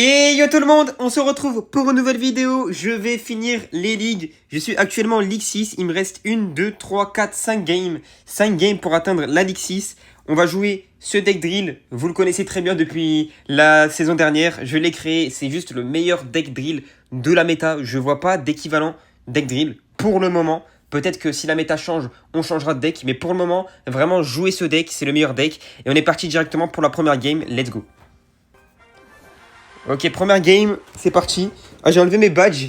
Et yo tout le monde, on se retrouve pour une nouvelle vidéo. Je vais finir les ligues. Je suis actuellement Ligue 6. Il me reste 1, 2, 3, 4, 5 games. 5 games pour atteindre la Ligue 6. On va jouer ce deck drill. Vous le connaissez très bien depuis la saison dernière. Je l'ai créé. C'est juste le meilleur deck drill de la méta. Je vois pas d'équivalent deck drill pour le moment. Peut-être que si la méta change, on changera de deck. Mais pour le moment, vraiment jouer ce deck, c'est le meilleur deck. Et on est parti directement pour la première game. Let's go. Ok, première game, c'est parti. Ah, j'ai enlevé mes badges.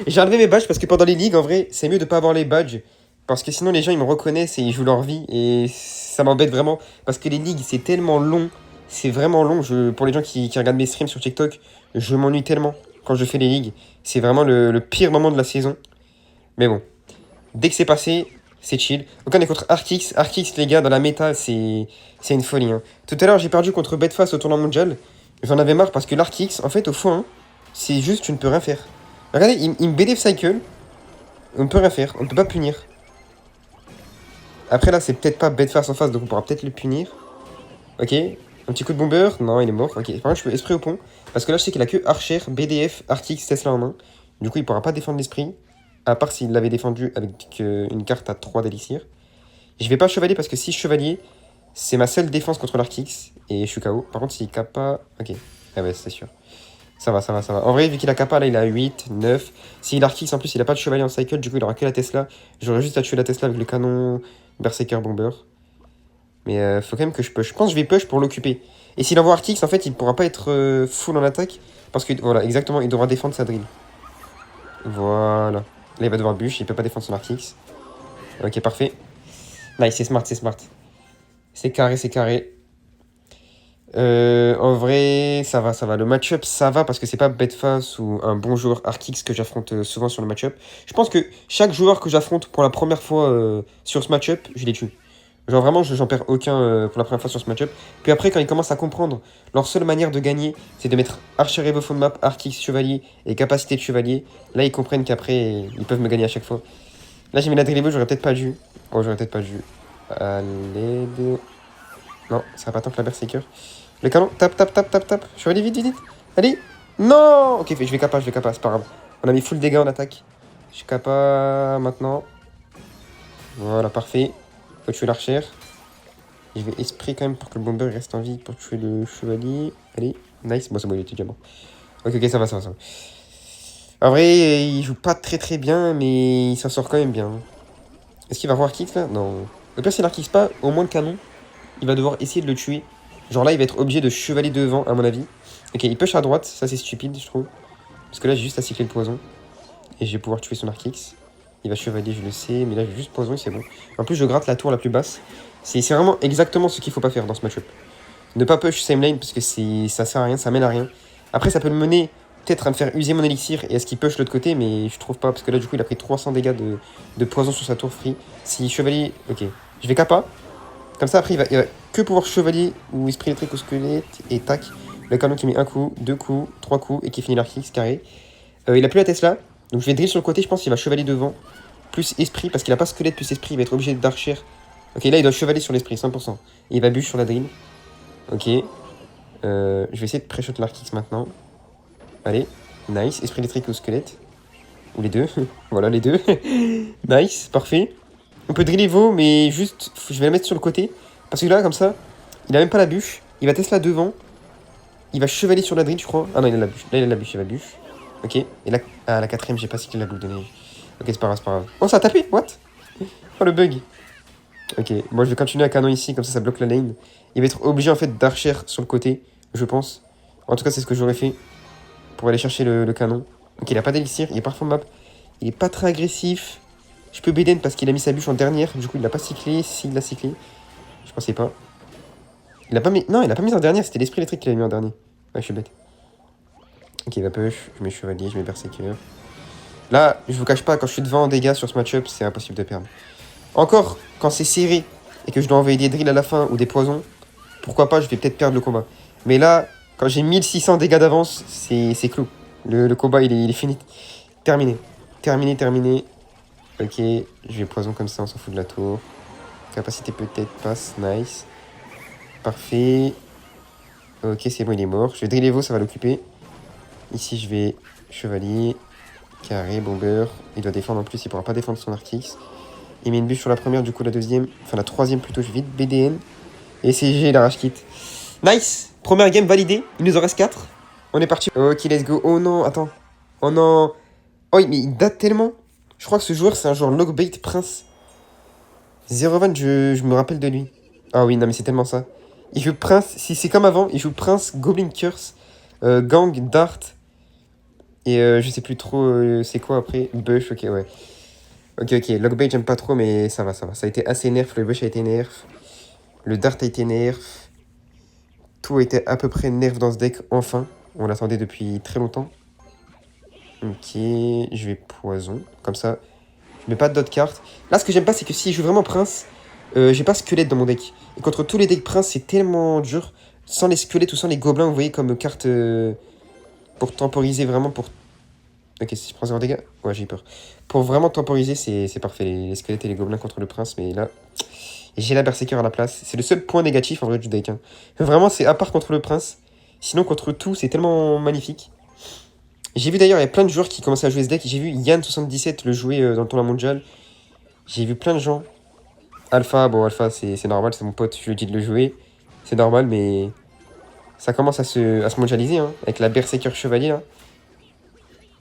J'ai enlevé mes badges parce que pendant les ligues, en vrai, c'est mieux de pas avoir les badges. Parce que sinon, les gens, ils me reconnaissent et ils jouent leur vie. Et ça m'embête vraiment. Parce que les ligues, c'est tellement long. C'est vraiment long. Pour les gens qui regardent mes streams sur TikTok, je m'ennuie tellement quand je fais les ligues. C'est vraiment le pire moment de la saison. Mais bon, dès que c'est passé, c'est chill. Donc on est contre Arctix. Arctix, les gars, dans la méta, c'est une folie. Hein. Tout à l'heure, j'ai perdu contre Bedfast au tournoi mondial. J'en avais marre parce que l'Arctix, en fait, au fond, c'est juste, tu ne peux rien faire. Regardez, il me BDF cycle. On ne peut rien faire, on ne peut pas punir. Après, là, c'est peut-être pas Bedfast en face, donc on pourra peut-être le punir. Ok, un petit coup de bomber. Non, il est mort. Ok, par contre, je peux esprit au pont. Parce que là, je sais qu'il a que Archer, BDF, Arctix, Tesla en main. Du coup, il pourra pas défendre l'esprit. À part s'il l'avait défendu avec une carte à 3 d'élixir. Je vais pas chevalier parce que si je chevalier, c'est ma seule défense contre l'Arctix. Et je suis KO. Par contre, s'il kappa. Ok. Ah ouais, c'est sûr. Ça va, ça va, ça va. En vrai, vu qu'il a kappa, là, il a 8, 9. S'il Arctix, en plus, il a pas de chevalier en cycle. Du coup, il aura que la Tesla. J'aurais juste à tuer la Tesla avec le canon Berserker Bomber. Mais faut quand même que je push. Je pense que je vais push pour l'occuper. Et s'il envoie Arctix, en fait, il pourra pas être full en attaque. Parce que, voilà, exactement, il devra défendre sa drill. Voilà. Là, il va devoir bûche. Il peut pas défendre son Arctix. Ok, parfait. Nice, c'est smart, c'est smart. C'est carré, c'est carré. En vrai, ça va, ça va. Le match-up, ça va parce que c'est pas Bedfast ou un bon joueur Arctix que j'affronte souvent sur le match-up. Je pense que chaque joueur que j'affronte pour la première fois sur ce match-up, je les tue. Genre vraiment, j'en perds aucun pour la première fois sur ce match-up. Puis après, quand ils commencent à comprendre, leur seule manière de gagner, c'est de mettre Archer Evo Phone Map, Arctix Chevalier et capacité de Chevalier. Là, ils comprennent qu'après, ils peuvent me gagner à chaque fois. Là, j'ai mis la drill Evo, j'aurais peut-être pas dû. Oh, j'aurais peut-être pas dû. Allez, deux. Non, ça va pas tant que la Berserker. Le canon, tape, tape, tape, tape, tape. Chevalier, vite, vite, vite. Allez. Non. Ok, je vais kappa, c'est pas grave. On a mis full dégâts en attaque. Je kappa maintenant. Voilà, parfait. Faut tuer l'archer. Je vais esprit quand même pour que le bomber reste en vie pour tuer le chevalier. Allez, nice. Bon, c'est bon, il était déjà bon. Ok, ok, ça va, ça va, ça va. En vrai, il joue pas très très bien, mais il s'en sort quand même bien. Est-ce qu'il va voir Arctix là? Non. Au pire, s'il Arctix pas, au moins le canon, il va devoir essayer de le tuer. Genre là, il va être obligé de chevalier devant, à mon avis. Ok, il push à droite, ça c'est stupide, je trouve. Parce que là, j'ai juste à cycler le poison. Et je vais pouvoir tuer son Arctix. Il va chevalier, je le sais, mais là, j'ai juste poison, c'est bon. En plus, je gratte la tour la plus basse. C'est vraiment exactement ce qu'il faut pas faire dans ce match-up. Ne pas push same lane, parce que ça sert à rien, ça mène à rien. Après, ça peut le mener peut-être à me faire user mon élixir et à ce qu'il push l'autre côté, mais je trouve pas, parce que là, du coup, il a pris 300 dégâts de poison sur sa tour free. Si chevalier, ok. Je vais kappa. Comme ça, après, il va que pouvoir chevalier ou esprit électrique au squelette et tac. Le canon qui met un coup, 2 coups, 3 coups et qui finit l'Arctix carré. Il a plus la Tesla, donc je vais drill sur le côté. Je pense qu'il va chevalier devant, plus esprit, parce qu'il a pas squelette plus esprit. Il va être obligé d'archer. Ok, là il doit chevalier sur l'esprit, 100%. Et il va bûche sur la drill. Ok. Je vais essayer de pré-shot l'Arctix maintenant. Allez, nice. Esprit électrique au squelette. Ou les deux. Voilà, les deux. Nice, parfait. On peut drill Evo, mais juste, je vais la mettre sur le côté. Parce que là, comme ça, il a même pas la bûche. Il va Tesla devant. Il va chevalier sur la drill, je crois. Ah non, il a la bûche. Là, il a la bûche, il va bûche. Ok. Et là, à la quatrième, j'ai pas cyclé la boule de neige. Ok, c'est pas grave, c'est pas grave. Oh, ça a tapé. What? Oh, le bug. Ok, moi je vais continuer à canon ici, comme ça bloque la lane. Il va être obligé en fait d'archer sur le côté, je pense. En tout cas, c'est ce que j'aurais fait pour aller chercher le canon. Ok, il a pas d'élixir, il est pas fond map. Il est pas très agressif. Je peux Beden parce qu'il a mis sa bûche en dernière, du coup il l'a pas cyclé. S'il l'a cyclé, je pensais pas. Il a pas mis. Non, il a pas mis en dernière, c'était l'esprit électrique qu'il a mis en dernier. Ouais, je suis bête. Ok, il va push, je mets chevalier, je mets berserker. Là, je vous cache pas, quand je suis devant en dégâts sur ce match-up, c'est impossible de perdre. Encore, quand c'est serré et que je dois envoyer des drills à la fin ou des poisons, pourquoi pas, je vais peut-être perdre le combat. Mais là, quand j'ai 1600 dégâts d'avance, c'est clou. Le combat, il est fini. Terminé. Terminé, terminé. Ok, je vais poison comme ça, on s'en fout de la tour. Capacité peut-être passe, nice. Parfait. Ok, c'est bon, il est mort. Je vais drill Evo, ça va l'occuper. Ici, je vais chevalier, carré, bomber. Il doit défendre en plus, il pourra pas défendre son Arctix. Il met une bûche sur la première, du coup la deuxième, enfin la troisième plutôt, je vais vite BDN. Et c'est GG, la rage kit. Nice! Première game validée, il nous en reste 4. On est parti. Ok, let's go. Oh non, attends. Oh non. Oh, mais il date tellement. Je crois que ce joueur, c'est un joueur Logbait Prince. 0-20, je me rappelle de lui. Ah oui, non, mais c'est tellement ça. Il joue Prince, si c'est comme avant, il joue Prince, Goblin Curse, Gang, Dart. Et je sais plus trop c'est quoi après. Bush, ok, ouais. Ok, Logbait, j'aime pas trop, mais ça va, ça va. Ça a été assez nerf, le Bush a été nerf. Le Dart a été nerf. Tout a été à peu près nerf dans ce deck, enfin. On l'attendait depuis très longtemps. Ok, je vais poison, comme ça. Je mets pas d'autres cartes. Là, ce que j'aime pas, c'est que si je joue vraiment Prince, j'ai pas squelette dans mon deck. Et contre tous les decks Prince, c'est tellement dur. Sans les squelettes ou sans les gobelins, vous voyez, comme carte pour temporiser vraiment. Pour... Ok, si je prends 0 dégâts, ouais, j'ai peur. Pour vraiment temporiser, c'est parfait, les squelettes et les gobelins contre le Prince. Mais là, j'ai la Berserker à la place. C'est le seul point négatif en vrai du deck. Hein. Vraiment, c'est à part contre le Prince. Sinon, contre tout, c'est tellement magnifique. J'ai vu d'ailleurs, il y a plein de joueurs qui commençaient à jouer ce deck. J'ai vu Yann77 le jouer dans le tournoi mondial. J'ai vu plein de gens. Alpha, bon, Alpha, c'est normal, c'est mon pote, je lui dis de le jouer. C'est normal, mais ça commence à se mondialiser, hein, avec la Berserker Chevalier, là.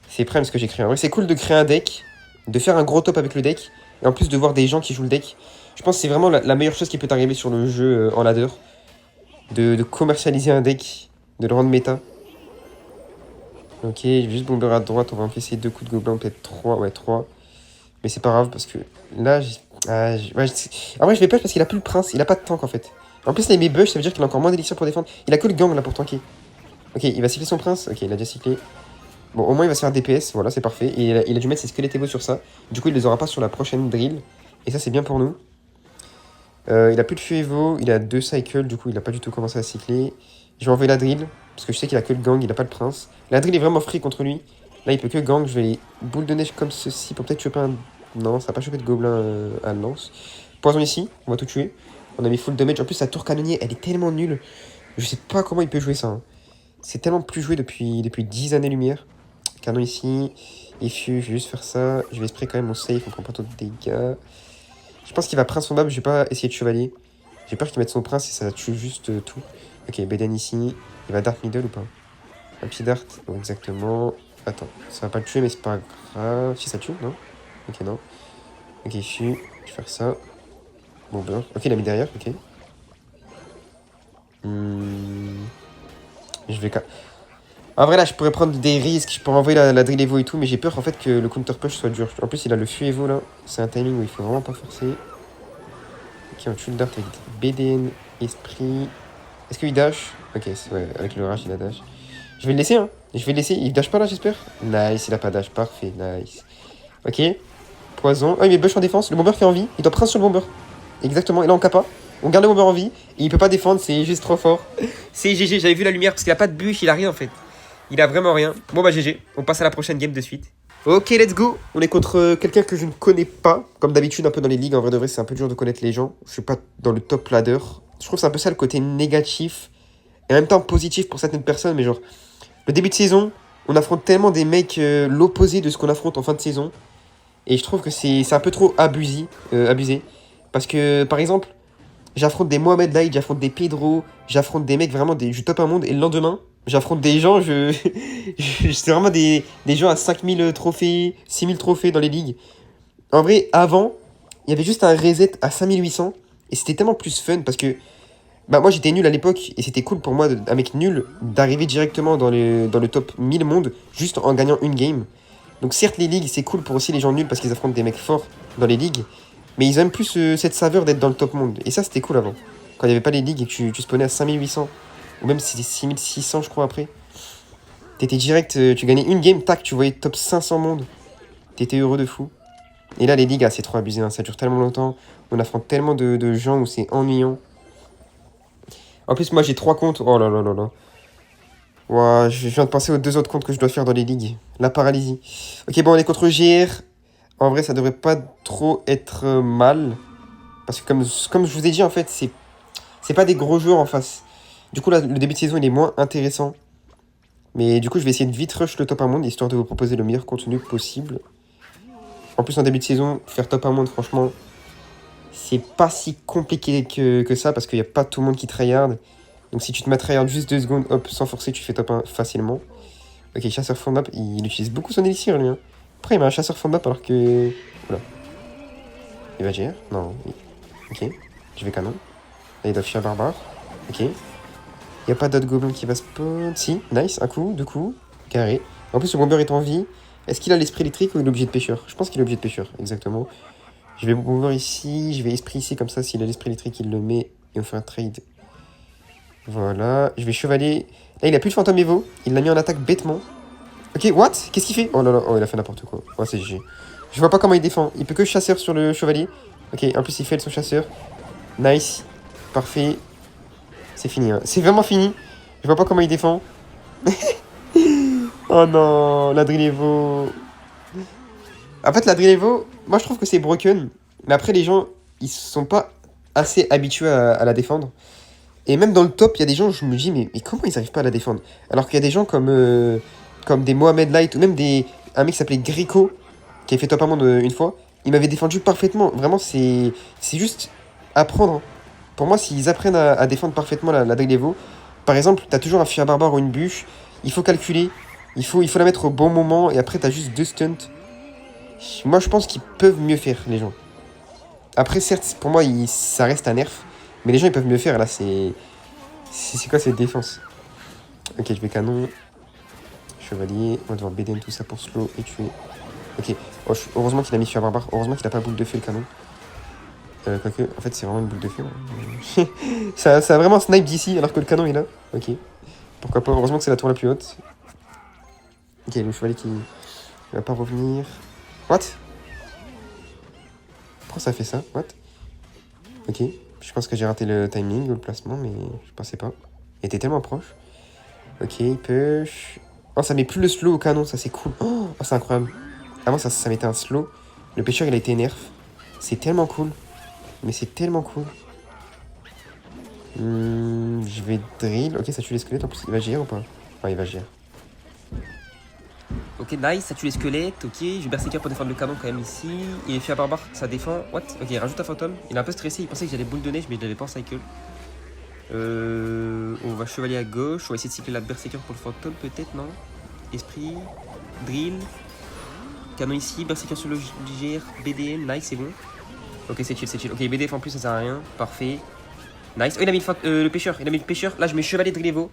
C'est prêt ce que j'ai créé. En vrai, c'est cool de créer un deck, de faire un gros top avec le deck, et en plus de voir des gens qui jouent le deck. Je pense que c'est vraiment la meilleure chose qui peut arriver sur le jeu en ladder. De commercialiser un deck, de le rendre méta. Ok, je vais juste bomber à droite, on va encaisser 2 coups de gobelin, peut-être 3, ouais 3. Mais c'est pas grave parce que là, en vrai je vais push parce qu'il a plus le prince, il a pas de tank en fait. En plus là il met bush, ça veut dire qu'il a encore moins d'élixir pour défendre. Il a que le gang là pour tanker. Ok, il va cycler son prince, ok il a déjà cyclé. Bon au moins il va se faire DPS, voilà c'est parfait. Et il a dû mettre ses squelettes Evo sur ça. Du coup il les aura pas sur la prochaine drill. Et ça c'est bien pour nous. Il a plus de feu Evo, il a 2 cycles, du coup il a pas du tout commencé à cycler. Je vais envoyer la drill, parce que je sais qu'il a que le gang, il a pas le prince. La drill est vraiment free contre lui. Là il peut que gang, je vais boule de neige comme ceci pour peut-être choper un... Non, ça va pas choper de gobelin à lance. Poison ici, on va tout tuer. On a mis full damage, en plus sa tour canonnier elle est tellement nulle. Je sais pas comment il peut jouer ça. Hein. C'est tellement plus joué depuis 10 années lumière. Canon ici, Iffu, je vais juste faire ça. Je vais spray quand même mon safe, on prend pas trop de dégâts. Je pense qu'il va prince son bab, je vais pas essayer de chevalier. J'ai peur qu'il mette son prince et ça tue juste tout. Ok, Beden ici. Il va dart middle ou pas? Un petit dart, bon, exactement. Attends, ça va pas le tuer mais c'est pas grave. Si ça tue, non? Ok, non. Ok, je vais faire ça. Bon, beurre. Ok, il a mis derrière, ok. Je vais... En vrai, là, je pourrais prendre des risques. Je pourrais envoyer la drill Evo et tout, mais j'ai peur en fait que le counter push soit dur. En plus, il a le feu Evo là. C'est un timing où il faut vraiment pas forcer. Ok, on tue le dart avec BDN, esprit. Est-ce qu'il dash? Ok, ouais, avec le rage, il a dash. Je vais le laisser, hein. Je vais le laisser. Il dash pas là, j'espère? Nice, il a pas dash. Parfait, nice. Ok. Poison. Oh, il met bush en défense. Le bomber fait envie. Il doit prince sur le bomber. Exactement. Et là, on kappa. On garde le bomber en vie. Et il peut pas défendre, c'est juste trop fort. C'est GG, j'avais vu la lumière parce qu'il a pas de bûche, il a rien en fait. Il a vraiment rien. Bon bah GG, on passe à la prochaine game de suite. Ok, let's go. On est contre quelqu'un que je ne connais pas. Comme d'habitude, un peu dans les ligues. En vrai de vrai, c'est un peu dur de connaître les gens. Je suis pas dans le top ladder. Je trouve que c'est un peu ça le côté négatif. Et en même temps positif pour certaines personnes. Mais genre, le début de saison, on affronte tellement des mecs l'opposé de ce qu'on affronte en fin de saison. Et je trouve que c'est un peu trop abusé. Parce que, par exemple, j'affronte des Mohamed Light, j'affronte des Pedro, j'affronte des mecs vraiment du top 1 monde. Et le lendemain, j'affronte des gens, c'est vraiment des gens à 5000 trophées, 6000 trophées dans les ligues. En vrai, avant, il y avait juste un reset à 5800. Et c'était tellement plus fun parce que bah, moi j'étais nul à l'époque. Et c'était cool pour moi, un mec nul, d'arriver directement dans le top 1000 monde juste en gagnant une game. Donc certes, les ligues, c'est cool pour aussi les gens nuls parce qu'ils affrontent des mecs forts dans les ligues. Mais ils aiment plus cette saveur d'être dans le top monde. Et ça, c'était cool avant. Quand il n'y avait pas les ligues et que tu spawnais à 5800. Ou même si c'était 6600, je crois, après. T'étais direct, tu gagnais une game, tac, tu voyais top 500 monde. T'étais heureux de fou. Et là, les ligues, c'est trop abusé. Hein. Ça dure tellement longtemps. On affronte tellement de gens où c'est ennuyant. En plus, moi, j'ai 3 comptes. Oh là là là là. Ouah, je viens de penser aux 2 autres comptes que je dois faire dans les ligues. La paralysie. Ok, bon, on est contre GR. En vrai, ça devrait pas trop être mal. Parce que comme je vous ai dit, en fait, c'est pas des gros joueurs en face. Du coup, là, le début de saison, il est moins intéressant. Mais du coup, je vais essayer de vite rush le top 1 monde, histoire de vous proposer le meilleur contenu possible. En plus, en début de saison, faire top 1 monde, franchement, c'est pas si compliqué que ça, parce qu'il n'y a pas tout le monde qui tryhard. Donc si tu te mets à tryhard juste 2 secondes, hop, sans forcer, tu fais top 1 facilement. Ok, chasseur fond map, il utilise beaucoup son élixir, lui. Hein. Après, il met un chasseur fond map alors que... Voilà. Il va gérer. Non. Ok. Je vais canon. Là, il doit fier barbare. Ok. Il n'y a pas d'autre gobelin qui va spawn. Si, nice. Un coup, deux coups. Carré. En plus, le bomber est en vie. Est-ce qu'il a l'esprit électrique ou il est obligé de pêcheur? Je pense qu'il est obligé de pêcheur, exactement. Je vais bomber ici. Je vais esprit ici, comme ça, s'il a l'esprit électrique, il le met. Et on fait un trade. Voilà. Je vais chevalier. Là, il a plus de fantôme Evo. Il l'a mis en attaque bêtement. Ok, what? Qu'est-ce qu'il fait? Oh là là, oh, il a fait n'importe quoi. Oh, c'est GG. Je vois pas comment il défend. Il peut que chasseur sur le chevalier. Ok, en plus, il fait son chasseur. Nice. Parfait. C'est fini. Hein. C'est vraiment fini. Je vois pas comment il défend. Oh non, la Drill Evo. En fait, la Drill Evo, moi je trouve que c'est broken. Mais après, les gens, ils sont pas assez habitués à la défendre. Et même dans le top, il y a des gens, je me dis, mais comment ils arrivent pas à la défendre? Alors qu'il y a des gens comme des Mohamed Light ou même un mec qui s'appelait Grico, qui avait fait top 1 monde une fois. Il m'avait défendu parfaitement. Vraiment, c'est juste apprendre. Hein. Pour moi, s'ils apprennent à défendre parfaitement la Drill Evo, par exemple, t'as toujours un fier barbare ou une bûche, il faut calculer, il faut la mettre au bon moment, et après, t'as juste 2 stunts. Moi, je pense qu'ils peuvent mieux faire, les gens. Après, certes, pour moi, ça reste un nerf, mais les gens, ils peuvent mieux faire. Là, c'est quoi cette défense? Ok, je vais canon. Chevalier, on va devoir BDN tout ça pour slow et tuer. Ok, oh, heureusement qu'il a mis fier barbare, heureusement qu'il a pas boule de feu le canon. Quoique, en fait, c'est vraiment une boule de feu. Hein. ça a vraiment snipe d'ici alors que le canon est là. Ok. Pourquoi pas, heureusement que c'est la tour la plus haute. Ok, le chevalier qui va pas revenir. What? Pourquoi ça fait ça? What? Ok. Je pense que j'ai raté le timing ou le placement, mais je pensais pas. Il était tellement proche. Ok, push. Oh, ça met plus le slow au canon, ça c'est cool. Oh, c'est incroyable. Avant, ça mettait un slow. Le pêcheur, il a été nerf. C'est tellement cool. Mais c'est tellement cool. Je vais drill. Ok, ça tue les squelettes. En plus, il va gérer ou pas? Ouais, il va gérer. Ok, nice, ça tue les squelettes. Ok, je vais berserker pour défendre le canon quand même ici. Il est fait à barbare, ça défend. What? Ok, il rajoute un fantôme. Il est un peu stressé, il pensait que j'allais boule de neige, mais je l'avais pas en cycle. On va chevalier à gauche. On va essayer de cycler la berserker pour le fantôme, peut-être, non? Esprit, drill. Canon ici, berserker sur le GR, BDM, nice, c'est bon. Ok, c'est chill, c'est chill. Ok, BDF en plus, ça sert à rien. Parfait. Nice. Oh, il a mis le pêcheur. Il a mis le pêcheur. Là, je mets chevalier Drill Evo.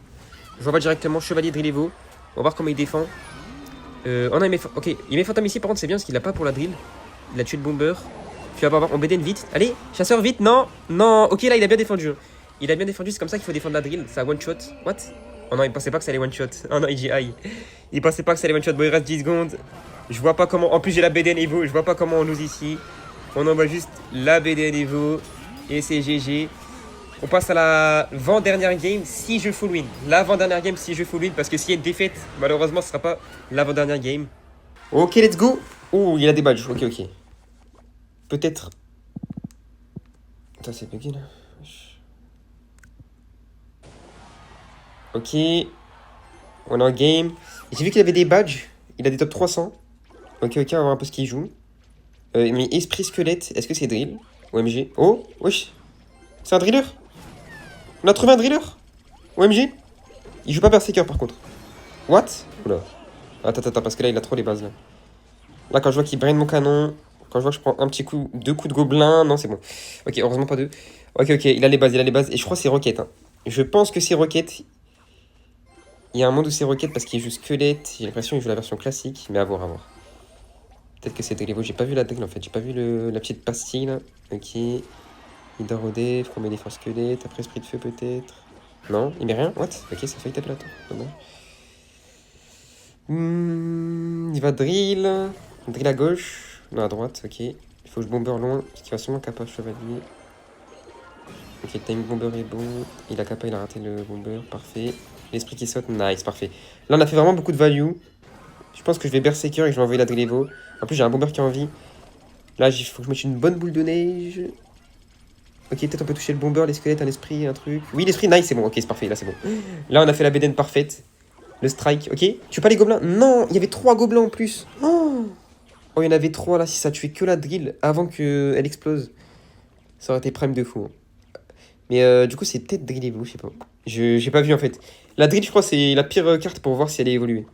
Je vois pas directement chevalier Drill Evo. On va voir comment il défend. Oh non, ok, il met fantôme ici. Par contre, c'est bien parce qu'il a pas pour la drill. Il a tué le bomber. Tu vas voir, on BDN vite. Allez, chasseur vite. Non, non. Ok, là, il a bien défendu. Il a bien défendu. C'est comme ça qu'il faut défendre la drill. Ça one shot. What? Oh non, il pensait pas que ça allait one shot. Oh non, il dit aïe. Il pensait pas que ça allait one shot. Bon, il reste 10 secondes. Je vois pas comment. En plus, j'ai la BDN Evo. Je vois pas comment on lose ici. On envoie juste la BDN Evo. Et c'est GG. On passe à la avant-dernière game si je full win. L'avant-dernière game si je full win. Parce que s'il y a une défaite, malheureusement, ce sera pas l'avant-dernière game. Ok, let's go. Oh, il a des badges. Ok, ok. Peut-être. Attends, c'est bugué là. Ok. On est en game. J'ai vu qu'il avait des badges. Il a des top 300. Ok, ok, on va voir un peu ce qu'il joue. Mais esprit squelette, est-ce que c'est drill? OMG. Oh, wesh. C'est un driller? On a trouvé un driller? OMG. Il joue pas berserker par contre. What? Oula. Attends, parce que là il a trop les bases là. Là quand je vois qu'il brain mon canon, quand je vois que je prends un petit coup, 2 coups de gobelin, non c'est bon. Ok, heureusement pas deux. Ok, il a les bases, Et je crois que c'est roquette. Hein. Je pense que c'est roquette. Il y a un monde où c'est roquette parce qu'il joue squelette. J'ai l'impression qu'il joue la version classique, mais à voir, Peut-être que c'est Drill. J'ai pas vu la drill en fait, j'ai pas vu la petite pastille là. Ok. Il dort au def, on met des forces squelettes, après esprit de feu peut-être. Non, il met rien. What? Ok, ça fait taper la tour. Il va drill. Drill à gauche. Non, à droite, ok. Il faut que je bomber loin, parce qu'il va sûrement capa chevalier. Ok, le time bomber est bon. Il a capa, il a raté le bomber, parfait. L'esprit qui saute, nice, parfait. Là, on a fait vraiment beaucoup de value. Je pense que je vais berserker et que je vais envoyer la drill Evo. En plus, j'ai un bomber qui a envie. Là, il faut que je mette une bonne boule de neige. Ok, peut-être on peut toucher le bomber, les squelettes, un esprit, un truc. Oui, l'esprit, nice, c'est bon. Ok, c'est parfait, là, c'est bon. Là, on a fait la BDN parfaite. Le strike, ok. Tu pas les gobelins? Non, il y avait 3 gobelins en plus. Oh, il y en avait 3 là. Si ça tuait que la drill avant qu'elle explose, ça aurait été prime de fou. Mais du coup, c'est peut-être drill Evo, je sais pas. J'ai pas vu en fait. La drill, je crois, c'est la pire carte pour voir si elle est évoluée.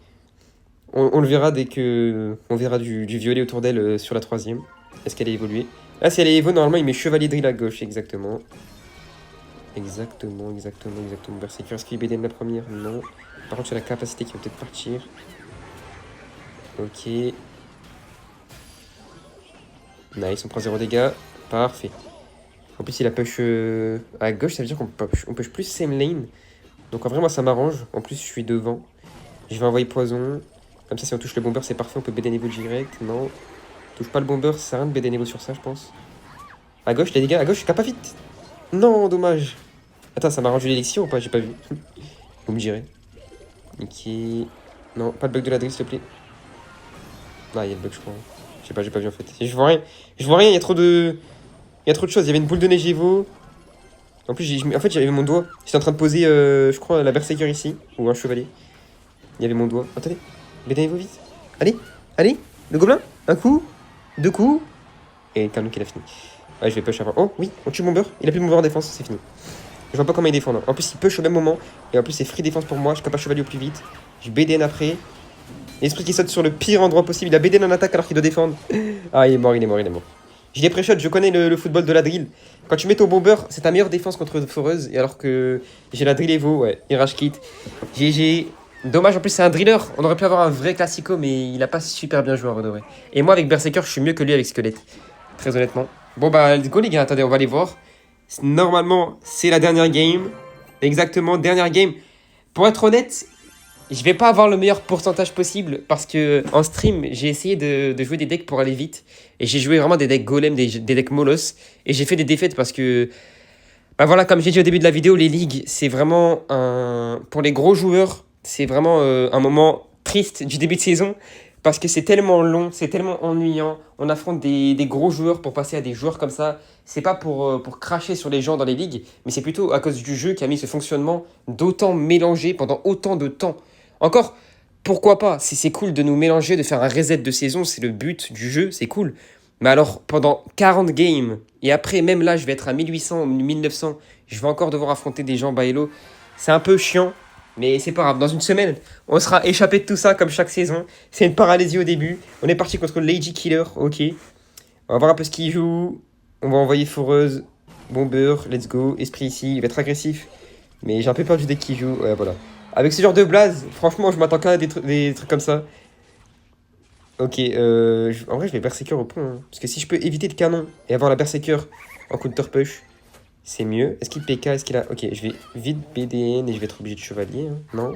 On le verra dès que. On verra du violet autour d'elle sur la 3ème. Est-ce qu'elle est évoluée? Là, si elle est évo, normalement, il met chevalier drill à gauche, exactement. Exactement. Berserker, est-ce qu'il BDM la première? Non. Par contre, sur la capacité qui va peut-être partir. Ok. Nice, on prend 0 dégâts. Parfait. En plus, il a push à gauche, ça veut dire qu'on push plus same lane. Donc en vrai, moi, ça m'arrange. En plus, je suis devant. Je vais envoyer poison. Comme ça, si on touche le bomber, c'est parfait. On peut BD niveau direct. Non. Touche pas le bomber, ça sert à rien de BD niveau sur ça, je pense. À gauche, les dégâts. À gauche, pas vite. Non, dommage. Attends, ça m'a rendu l'élixir ou pas? J'ai pas vu. Vous me direz. Ok. Non, pas de bug de la drill, s'il te plaît. Non, il y a le bug, je crois. Je sais pas, j'ai pas vu en fait. Je vois rien. Je vois rien, il y a trop de. Il y a trop de choses. Il y avait une boule de neige Evo. En plus, en fait, j'avais mon doigt. J'étais en train de poser, je crois, la berserker ici. Ou un chevalier. Il y avait mon doigt. Attendez. BD Evo vite. Allez. Allez. Le gobelin. Un coup. 2 coups. Et Carlo qui l'a fini. Ouais, je vais push avant. Oh, oui. On tue le bomber. Il a plus de bomber en défense. C'est fini. Je vois pas comment il défend. En plus, il push au même moment. Et en plus, c'est free défense pour moi. Je capable chevalier au plus vite. Je BDN après. L'esprit qui saute sur le pire endroit possible. Il a BDN en attaque alors qu'il doit défendre. Ah, il est mort. Je l'ai pré-shot, je connais le football de la drill. Quand tu mets ton bomber, c'est ta meilleure défense contre foreuse. Et alors que j'ai la drill Evo, ouais, il rage kit. GG. Dommage, en plus c'est un driller. On aurait pu avoir un vrai classico, mais il a pas super bien joué en vrai. Et moi avec Berserker, je suis mieux que lui avec Squelette. Très honnêtement. Bon bah, let's go les gars, attendez, on va aller voir. Normalement, c'est la dernière game. Exactement, dernière game. Pour être honnête, je vais pas avoir le meilleur pourcentage possible parce que en stream, j'ai essayé de jouer des decks pour aller vite. Et j'ai joué vraiment des decks golem, des decks molos. Et j'ai fait des défaites parce que, bah voilà, comme j'ai dit au début de la vidéo, les ligues, c'est vraiment un. Pour les gros joueurs, c'est vraiment un moment triste du début de saison. Parce que c'est tellement long, c'est tellement ennuyant. On affronte des gros joueurs pour passer à des joueurs comme ça. C'est pas pour cracher sur les gens dans les ligues, mais c'est plutôt à cause du jeu qui a mis ce fonctionnement d'autant mélanger pendant autant de temps. Encore, pourquoi pas? Si c'est cool de nous mélanger, de faire un reset de saison, c'est le but du jeu, c'est cool. Mais alors, pendant 40 games, et après, même là, je vais être à 1800 ou 1900, je vais encore devoir affronter des gens by c'est un peu chiant, mais c'est pas grave. Dans une semaine, on sera échappé de tout ça comme chaque saison. C'est une paralysie au début. On est parti contre Lady Killer, ok. On va voir un peu ce qu'il joue. On va envoyer Foreuse, Bomber, let's go. Esprit ici, il va être agressif. Mais j'ai un peu peur du deck qu'il joue, ouais, voilà. Avec ce genre de blaze, franchement, je m'attends qu'à des trucs comme ça. Ok, en vrai, je vais Berserker au point. Hein. Parce que si je peux éviter le canon et avoir la Berserker en counter push, c'est mieux. Est-ce qu'il PK? Est-ce qu'il a. Ok, je vais vite BDN et je vais être obligé de chevalier. Hein. Non?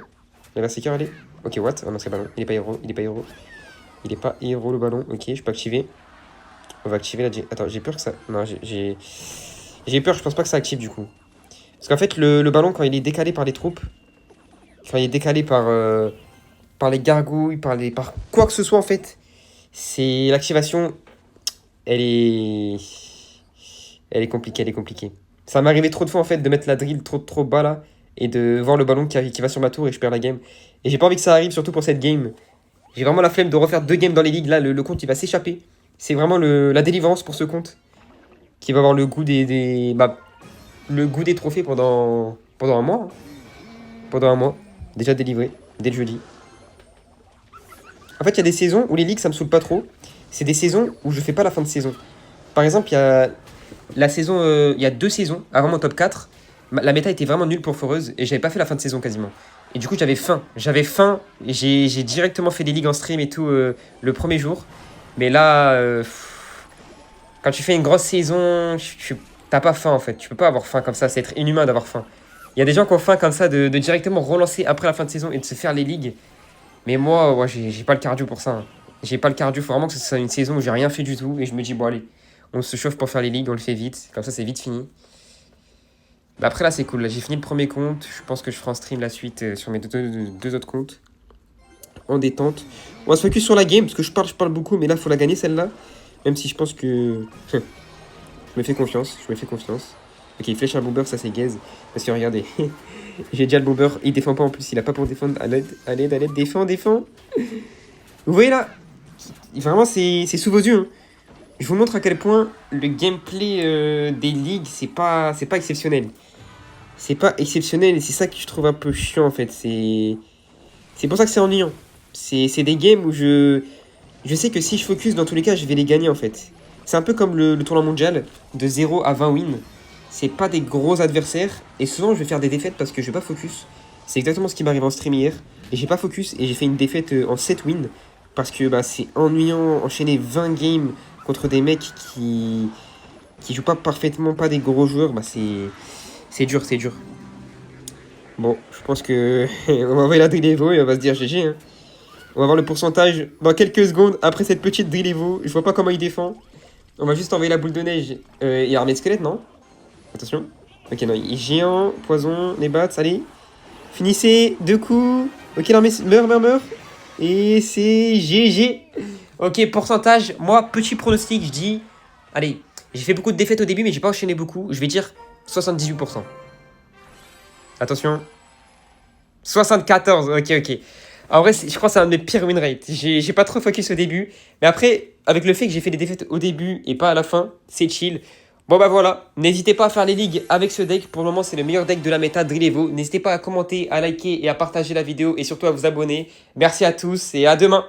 La Berserker, elle est. Ok, what? Oh non, c'est ballon. Il est pas héros. Il est pas héros le ballon. Ok, je peux activer. On va activer la. Attends, j'ai peur que ça. Non, j'ai peur, je pense pas que ça active du coup. Parce qu'en fait, le ballon, quand il est décalé par les troupes, quand il est décalé par les gargouilles, par quoi que ce soit en fait, c'est l'activation, elle est, elle est compliquée. Ça m'est arrivé trop de fois en fait de mettre la drill trop bas là et de voir le ballon qui va sur ma tour et je perds la game. Et j'ai pas envie que ça arrive surtout pour cette game. J'ai vraiment la flemme de refaire 2 games dans les ligues. Là, le compte il va s'échapper. C'est vraiment la délivrance pour ce compte qui va avoir le goût le goût des trophées pendant un mois. Hein. Pendant un mois. Déjà délivré, dès le jeudi. En fait, il y a des saisons où les ligues, ça me saoule pas trop. C'est des saisons où je fais pas la fin de saison. Par exemple, il y a la saison, il y a 2 saisons avant mon top 4. La méta était vraiment nulle pour Foreuse et j'avais pas fait la fin de saison quasiment. Et du coup, j'avais faim. Et j'ai directement fait des ligues en stream et tout le premier jour. Mais là, quand tu fais une grosse saison, t'as pas faim en fait. Tu peux pas avoir faim comme ça. C'est être inhumain d'avoir faim. Il y a des gens qui ont faim comme ça de directement relancer après la fin de saison et de se faire les ligues. Mais moi, ouais, j'ai pas le cardio pour ça. Hein. J'ai pas le cardio, faut vraiment que ce soit une saison où j'ai rien fait du tout. Et je me dis, bon, allez, on se chauffe pour faire les ligues, on le fait vite. Comme ça, c'est vite fini. Bah après, là, c'est cool. Là, j'ai fini le premier compte. Je pense que je ferai en stream la suite sur mes deux autres comptes. En détente. On va se focus sur la game, parce que je parle beaucoup, mais là, faut la gagner celle-là. Même si je pense que. Je me fais confiance. Ok, il flèche un bomber, ça c'est gaze. Parce que regardez, j'ai déjà le bomber, il défend pas en plus, il a pas pour défendre. À l'aide, défend, défend. Vous voyez là, vraiment c'est sous vos yeux. Hein. Je vous montre à quel point le gameplay des ligues, c'est pas exceptionnel. C'est pas exceptionnel et c'est ça que je trouve un peu chiant en fait. C'est pour ça que c'est ennuyant. C'est des games où je sais que si je focus, dans tous les cas, je vais les gagner en fait. C'est un peu comme le tournoi mondial, de 0 à 20 wins. C'est pas des gros adversaires et souvent je vais faire des défaites parce que je vais pas focus. C'est exactement ce qui m'arrive en stream hier. Et j'ai pas focus et j'ai fait une défaite en 7 wins parce que bah, c'est ennuyant enchaîner 20 games contre des mecs qui jouent pas parfaitement, pas des gros joueurs. Bah, c'est dur, c'est dur. Bon, je pense que on va envoyer la drill Evo et on va se dire GG. Hein. On va voir le pourcentage dans quelques secondes après cette petite drill Evo. Je vois pas comment il défend. On va juste envoyer la boule de neige et armée de squelette, non? Attention. Ok, non, il est géant, poison, les bats, allez. Finissez, 2 coups. Ok, l'armée meurt. Et c'est GG. Ok, pourcentage. Moi, petit pronostic, je dis... Allez, j'ai fait beaucoup de défaites au début, mais j'ai pas enchaîné beaucoup. Je vais dire 78%. Attention. 74, ok. En vrai, je crois que c'est un de mes pires win rates. J'ai pas trop focus au début. Mais après, avec le fait que j'ai fait des défaites au début et pas à la fin, c'est chill. Bon bah voilà, n'hésitez pas à faire les ligues avec ce deck. Pour le moment, c'est le meilleur deck de la méta Drill Evo. N'hésitez pas à commenter, à liker et à partager la vidéo et surtout à vous abonner. Merci à tous et à demain.